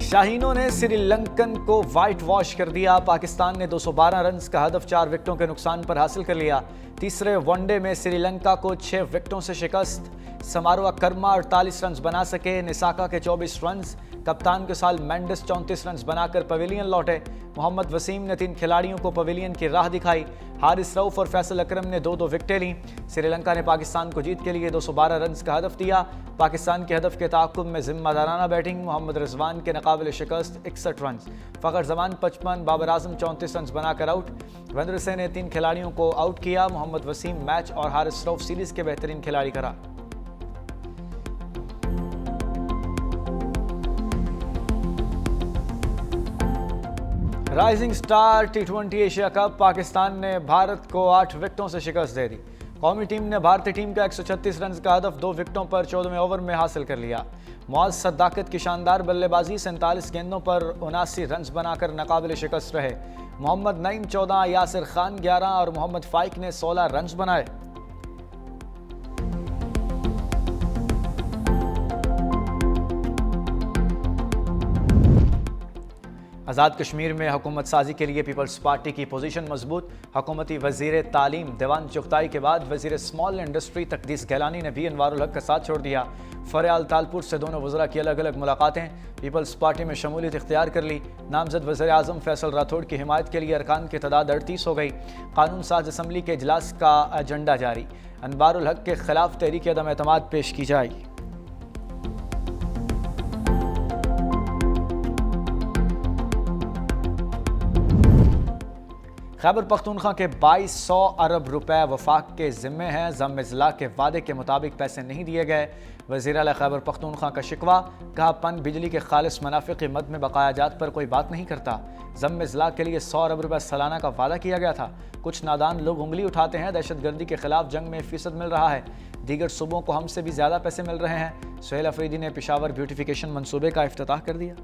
शाहीनों ने श्रीलंकन को white wash कर दिया। पाकिस्तान ने 212 रन का हदफ 4 विकेटों के नुकसान पर हासिल कर लिया। तीसरे वनडे में श्रीलंका को 6 विकेटों से शिकस्त। समारोह कर्मा 48 रन बना सके, निसाका के 24 रन। कप्तान के साथ मेंडिस 34 रन बनाकर पवेलियन लौटे। मोहम्मद वसीम ने 3 खिलाड़ियों को पवेलियन की राह दिखाई। हारिस रऊफ और फैसल अकरम ने 2-2 विकेटें लीं। श्रीलंका ने पाकिस्तान को जीत के लिए 212 रन का हदफ दिया। पाकिस्तान के हदफ के ताक़ुब में जिम्मेदाराना बैटिंग। मोहम्मद रिजवान के नाकाबिल शिकस्त 61 रन, फ़खर जमान 55, बाबर आजम 34 रन बनाकर आउट। वंदर सिंह ने 3 खिलाड़ियों को आउट किया। मोहम्मद वसीम मैच और हारिस रऊफ सीरीज के बेहतरीन खिलाड़ी करार। राइजिंग स्टार टी20 एशिया कप, पाकिस्तान ने भारत को 8 विकेटों से शिकस्त दे दी। कौमी टीम ने भारतीय टीम का 136 रन का हदफ 2 विकेटों पर 14वें ओवर में हासिल कर लिया। मुआज़ सद्दाकत की शानदार बल्लेबाजी 47 गेंदों पर 79 रन बनाकर नाकाबिल शिकस्त रहे। मोहम्मद नईम 14, यासिर खान 11 और मोहम्मद फाइक ने 16 रन बनाए। आज़ाद कश्मीर में हुकूमत साजी के लिए पीपल्स पार्टी की पोजीशन मजबूत। हुकूमती वज़ीर तालीम देवान चुगताई के बाद वज़ीर स्मॉल इंडस्ट्री तकदीस गैलानी ने भी अनवारुल हक का साथ छोड़ दिया। फरियाल तालपुर से दोनों वज़रा की अलग अलग मुलाकातें। पीपल्स पार्टी में शमूलियत इख्तियार कर ली। नामजद वज़ीर आज़म फैसल राठौड़ की हिमायत के लिए अरकान की तादाद 38 हो गई। कानून साज असम्बली के इजलास का एजेंडा जारी। अनवारुल हक के खिलाफ तहरीक अदम एतमाद पेश की जाएगी। खैबर पख्तूनख्वा के 2200 अरब रुपए वफाक के ज़िम्मे हैं। ज़म इज़ला के वादे के मुताबिक पैसे नहीं दिए गए। वज़ीर आला खैबर पख्तूनख्वा का शिकवा, कहा पन बिजली के खालिस मुनाफे की मद में बकायाजात पर कोई बात नहीं करता। ज़म इज़ला के लिए 100 अरब रुपए सालाना का वादा किया गया था। कुछ नादान लोग उंगली उठाते हैं। दहशतगर्दी के खिलाफ जंग में 1% मिल रहा है। दीगर सूबों को हमसे भी ज़्यादा पैसे मिल रहे हैं। सुहेल अफरीदी ने पेशावर ब्यूटिफिकेशन मनसूबे का इफ्तिताह कर दिया।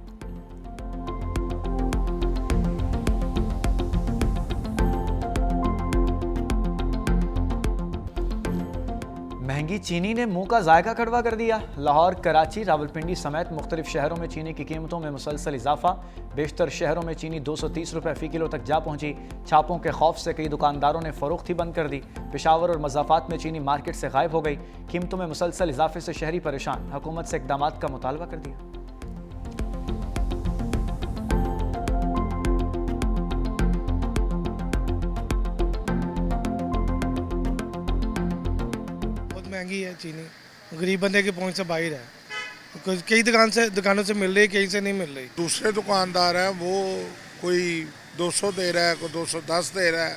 महंगी चीनी ने मुंह का जायका कड़वा कर दिया। लाहौर, कराची, रावलपिंडी समेत मुख्तलिफ शहरों में चीनी की कीमतों में मुसलसल इजाफा। बेशतर शहरों में चीनी 230 रुपये फ़ी किलो तक जा पहुंची। छापों के खौफ से कई दुकानदारों ने फरोख्ती बंद कर दी। पेशावर और मज़ाफ़ात में चीनी मार्केट से गायब हो गई। कीमतों में मुसलसल इजाफे से शहरी परेशान। हुकूमत से इक़दामात का मुतालबा कर दिया। महंगी है चीनी, गरीब बंदे के पहुंच से बाहर है। कई दुकानों से मिल रही है, कहीं से नहीं मिल रही। दूसरे दुकानदार हैं वो कोई 200 दे रहा है, कोई 210 दे रहा है,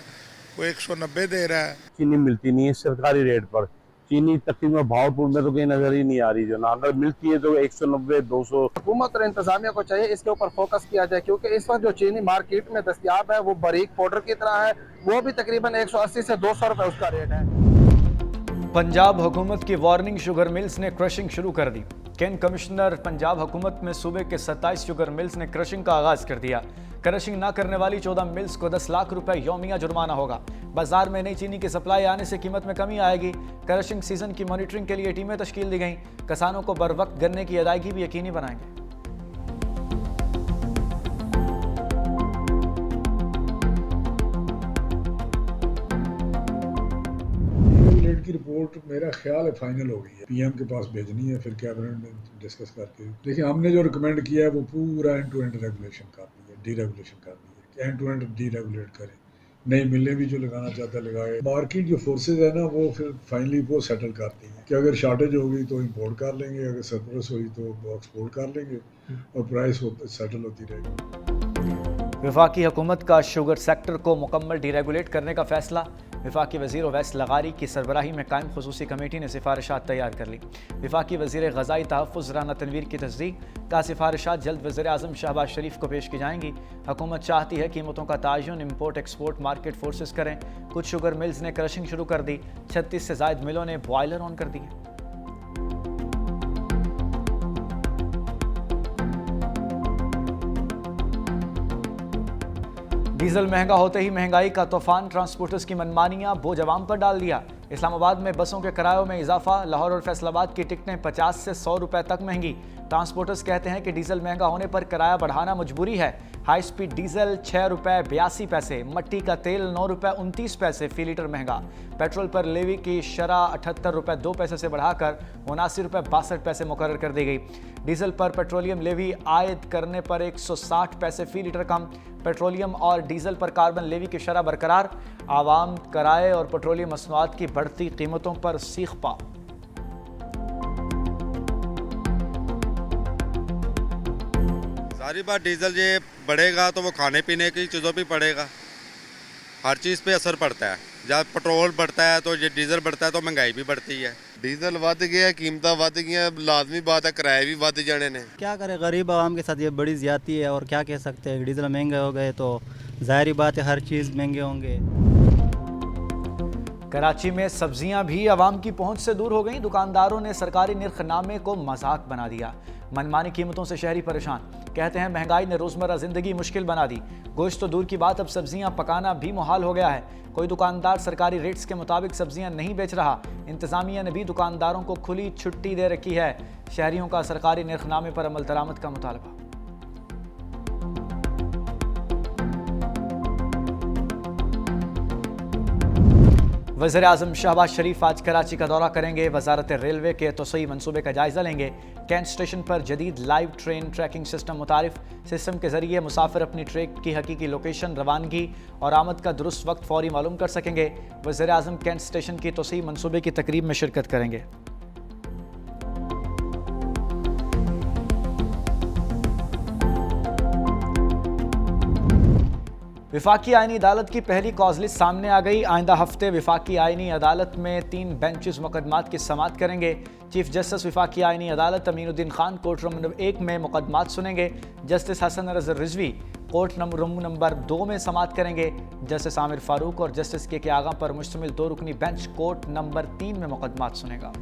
कोई 190 दे रहा है। चीनी मिलती नहीं है सरकारी रेट पर। चीनी तकरीबन भावपुर में तो कहीं नजर ही नहीं आ रही। जो ना अगर मिलती है तो 190 200। हुकूमत और इंतजामिया को चाहिए इसके ऊपर फोकस किया जाए, क्योंकि इस वक्त जो चीनी मार्केट में दस्तयाब है वो बारीक पाउडर की तरह है। वो भी तकरीबन 180 से 200 रुपए उसका रेट है। पंजाब हुकूमत की वार्निंग, शुगर मिल्स ने क्रशिंग शुरू कर दी। कैन कमिश्नर पंजाब हुकूमत में सूबे के 27 शुगर मिल्स ने क्रशिंग का आगाज कर दिया। क्रशिंग न करने वाली 14 मिल्स को 10 लाख रुपए यौमिया जुर्माना होगा। बाजार में नई चीनी की सप्लाई आने से कीमत में कमी आएगी। क्रशिंग सीजन की मॉनिटरिंग के लिए टीमें तश्कील दी गई। किसानों को बर वक्त गन्ने की अदायगी भी यकीनी बनाएंगे। की रिपोर्ट मेरा ख्याल है फाइनल हो गई है। पीएम के पास भेजनी है, फिर कैबिनेट में डिस्कस करके। देखिए हमने जो रिकमेंड किया है वो पूरा एंड टू एंड रेगुलेशन करनी है, डीरेगुलेशन करनी है कि एंड टू एंड डीरेगुलेट करें। नई मिलें भी जो लगाना चाहता है लगाए। मार्केट जो फोर्सेज है ना वो फिर फाइनली वो सेटल करती हैं कि अगर शॉर्टेज होगी तो इम्पोर्ट कर लेंगे, अगर सरप्लस हुई तो एक्सपोर्ट कर लेंगे और प्राइस सेटल होती रहेगी। वफाकी हुकूमत का शुगर सेक्टर को मुकम्मल डीरेगुलेट करने का फैसला। वफाकी वज़ीर ओवैस लगारी की सरबराही में कायम खुसूसी कमेटी ने सिफारिशात तैयार कर ली। वफाकी वज़ीर ग़ज़ाई तहफ़्फ़ुज़ राना तनवीर की तस्दीक का सिफारिशात जल्द वज़ीर आज़म शहबाज शरीफ को पेश की जाएंगी। हुकूमत चाहती है कीमतों का तायुन इम्पोर्ट एक्सपोर्ट मार्केट फोर्सेस करें। कुछ शुगर मिल्स ने क्रशिंग शुरू कर दी। 36 से ज़ायद मिलों ने बॉयलर ऑन कर दिए। डीजल महंगा होते ही महंगाई का तूफान, ट्रांसपोर्टर्स की मनमानियां बोझ अवाम पर डाल दिया। इस्लामाबाद में बसों के किरायों में इजाफा, लाहौर और फैसलाबाद की टिकटें 50 से 100 रुपए तक महंगी। ट्रांसपोर्टर्स कहते हैं कि डीजल महंगा होने पर किराया बढ़ाना मजबूरी है। हाई स्पीड डीजल 6 रुपये 82 पैसे, मट्टी का तेल 9 रुपये 29 पैसे फी लीटर महंगा। पेट्रोल पर लेवी की शरह 78 रुपये 2 पैसे से बढ़ाकर 79 रुपये 62 पैसे मुकर्रर कर दी गई। डीजल पर पेट्रोलियम लेवी आयद करने पर 160 पैसे फी लीटर कम। पेट्रोलियम और डीजल पर कार्बन लेवी की शरह बरकरार। आवाम किराए और पेट्रोलियम मसनूआत की बढ़ती कीमतों पर सीख पा। सारी बात डीजल ये बढ़ेगा तो वो खाने पीने की चीज़ों पे पड़ेगा, हर चीज़ पे असर पड़ता है। जब पेट्रोल बढ़ता है तो ये डीजल बढ़ता है तो महंगाई भी बढ़ती है। डीजल वध गया, कीमत वध गई, लाजमी बात है किराए भी वध जाने ने। क्या करे, गरीब आवाम के साथ ये बड़ी ज़्यादती है और क्या कह सकते हैं। डीजल महंगे हो गए तो ज़ाहिर बात है हर चीज़ महंगे होंगे। कराची में सब्जियां भी आवाम की पहुंच से दूर हो गईं। दुकानदारों ने सरकारी निर्खनामे को मजाक बना दिया। मनमानी कीमतों से शहरी परेशान। कहते हैं महंगाई ने रोजमर्रा जिंदगी मुश्किल बना दी। गोश्त तो दूर की बात, अब सब्जियां पकाना भी मुहाल हो गया है। कोई दुकानदार सरकारी रेट्स के मुताबिक सब्जियां नहीं बेच रहा। इंतजामिया ने भी दुकानदारों को खुली छुट्टी दे रखी है। शहरियों का सरकारी निर्खनामे पर अमल दरामद का मुतालबा। वज़ीर-ए-आज़म शहबाज शरीफ आज कराची का दौरा करेंगे। वजारत रेलवे के तोसई मनसूबे का जायजा लेंगे। कैंट स्टेशन पर जदीद लाइव ट्रेन ट्रैकिंग सिस्टम मुतारिफ। सिस्टम के जरिए मुसाफिर अपनी ट्रेन की हकीकी लोकेशन, रवानगी और आमद का दुरुस्त वक्त फौरी मालूम कर सकेंगे। वज़ीर-ए-आज़म कैंट स्टेशन की तोसई मनसूबे की तकरीब में शिरकत करेंगे। विफाकी आईनी अदालत की पहली कॉज लिस्ट सामने आ गई। आइंदा हफ्ते विफाकी आईनी अदालत में 3 बेंचेस मुकदमात की समाअत करेंगे। चीफ जस्टिस विफाकी आईनी अदालत Aminuddin Khan court room number 1 में मुकदमात सुनेंगे। जस्टिस हसन रज़ा रिजवी कोर्ट रूम नंबर 2 में समाअत करेंगे। जस्टिस आमिर फारूक और जस्टिस के आगा पर मुश्तमिल 2 रुकनी बेंच कोर्ट नंबर 3 में मुकदमात सुनेगा।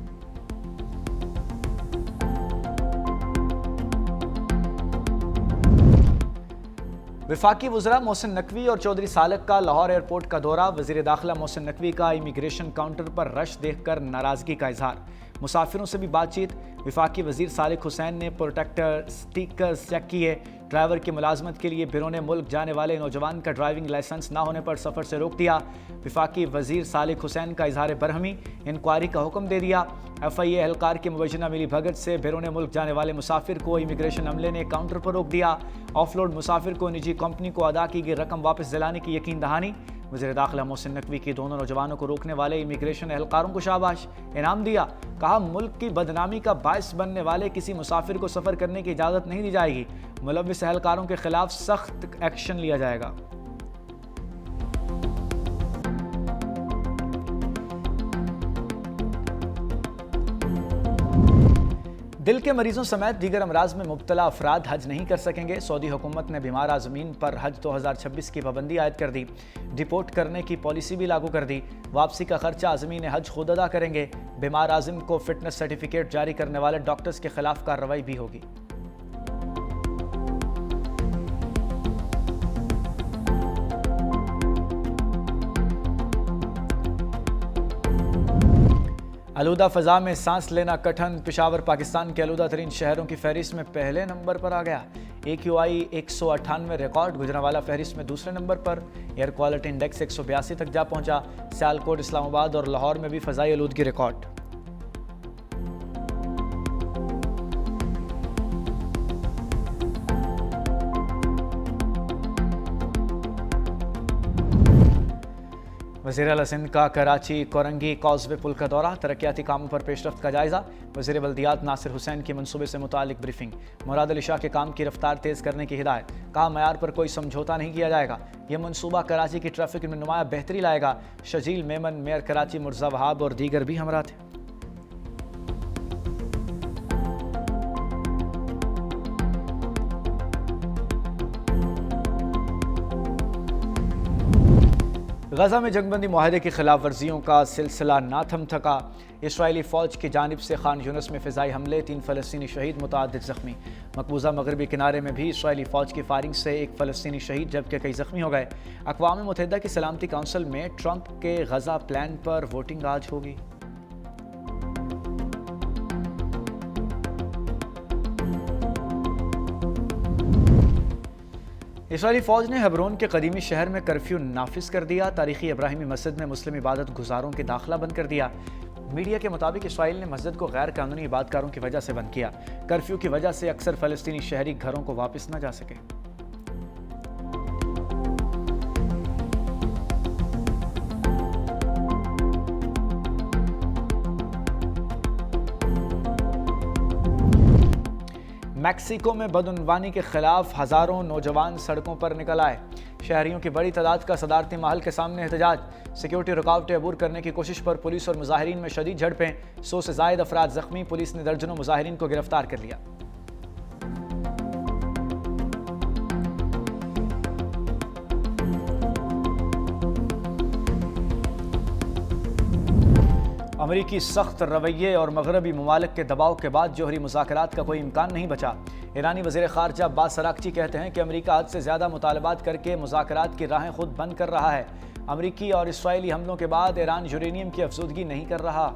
विफाकी वज़रा मोहसिन नकवी और चौधरी सालक का लाहौर एयरपोर्ट का दौरा। वज़ीर दाखिला मोहसिन नकवी का इमिग्रेशन काउंटर पर रश देखकर नाराज़गी का इजहार। मुसाफिरों से भी बातचीत। विफाकी वज़ीर सालिक हुसैन ने प्रोटेक्टर स्टिकर्स चेक किए। ड्राइवर की मुलाजमत के लिए बैरून मुल्क जाने वाले नौजवान का ड्राइविंग लाइसेंस ना होने पर सफ़र से रोक दिया। विफाकी वज़ीर सालिक हुसैन का इजहार बरहमी। इंक्वायरी का हुक्म दे दिया। FIA एहलकार की मुबैना मिली भगत से बैरून मुल्क जाने वाले मुसाफिर को इमिग्रेशन अमले ने काउंटर पर रोक दिया। ऑफलोड मुसाफिर को निजी कंपनी को अदा की गई रकम वापस दिलाने की यकीन दहानी। वज़ीर दाखिला मोहसिन नकवी की दोनों नौजवानों को रोकने वाले इमिग्रेशन एहलकारों को शाबाश, इनाम दिया। कहा मुल्क की बदनामी का बायस बनने वाले किसी मुसाफिर को सफ़र करने की इजाज़त नहीं दी जाएगी। मुलव्विस एहलकारों के खिलाफ सख्त एक्शन लिया जाएगा। दिल के मरीजों समेत दीगर अमराज में मुब्तला अफराद हज नहीं कर सकेंगे। सऊदी हुकूमत ने बीमार आज़मीन पर हज 2026 की पाबंदी आयद कर दी। डिपोर्ट करने की पॉलिसी भी लागू कर दी। वापसी का खर्चा आज़मीन हज खुद अदा करेंगे। बीमार आज़म को फिटनेस सर्टिफिकेट जारी करने वाले डॉक्टर्स के खिलाफ कार्रवाई भी होगी। आलूदा फ़ज़ा में सांस लेना कठिन। पेशावर पाकिस्तान के आलूदा तरीन शहरों की फहरिस्त में पहले नंबर पर आ गया। AQI 198 record. गुजरांवाला फहरिस्त में दूसरे नंबर पर। एयर क्वालिटी इंडेक्स 182 तक जा पहुंचा। सियालकोट, इस्लामाबाद और लाहौर में भी फ़ज़ाई आलूदगी रिकॉर्ड। वज़ीर आला सिंध का कराची कोरंगी कॉजवे पुल का दौरा। तरक्याती कामों पर पेशरफ्त का जायजा। वज़ीर बल्दियात नासिर हुसैन की मनसूबे से मुतालिक ब्रीफिंग। मुराद अली शाह के काम की रफ्तार तेज़ करने की हिदायत। कहा मयार पर कोई समझौता नहीं किया जाएगा। यह मनसूबा कराची की ट्रैफिक में नुमाया बेहतरी लाएगा। शजील मेमन, मेयर कराची मुर्जा वहाब और दीगर भी हमरा थे। गजा में जंगबंदी मुआहदे की खिलाफ वर्जियों का सिलसिला ना थम थका। इसराइली फ़ौज की जानिब से खान यूनिस में फ़िज़ाई हमले, 3 फ़लस्तीनी शहीद, मुतअद्दिद ज़ख्मी। मकबूजा मगरबी किनारे में भी इसराइली फ़ौज की फायरिंग से 1 फ़लस्तीनी शहीद जबकि कई ज़ख्मी हो गए। अक़वाम मुत्तहिदा की सलामती काउंसिल में ट्रंप के गजा प्लान पर वोटिंग आज होगी। इसराइली फ़ौज ने हेब्रोन के कदीमी शहर में कर्फ्यू नाफिज कर दिया। तारीखी इब्राहिमी मस्जिद में मुस्लिम इबादत गुजारों के दाखिला बंद कर दिया। मीडिया के मुताबिक इसराइल ने मस्जिद को गैर कानूनी इबादतकारों की वजह से बंद किया। कर्फ्यू की वजह से अक्सर फ़लस्तीनी शहरी घरों को वापस न जा सके। मैक्सिको में बदउनवानी के खिलाफ हजारों नौजवान सड़कों पर निकल आए। शहरियों की बड़ी तादाद का सदारती महल के सामने एहतजाज। सिक्योरिटी रुकावटें अबूर करने की कोशिश पर पुलिस और मुजाहिरीन में शदीद झड़पें। 100 से जायद अफराद जख्मी। पुलिस ने दर्जनों मुजाहिरीन को गिरफ्तार कर लिया। अमरीकी सख्त रवैये और मगरबी ममालिक के दबाव के बाद जोहरी मुज़ाकरात का कोई इम्कान नहीं बचा। ईरानी वज़ीर ख़ारजा अब्बास अराक़ची कहते हैं कि अमरीका हद से ज़्यादा मुतालबात करके मुज़ाकरात की राहें खुद बंद कर रहा है। अमरीकी और इसराइली हमलों के बाद ईरान यूरेनियम की अफज़ूदगी नहीं कर रहा।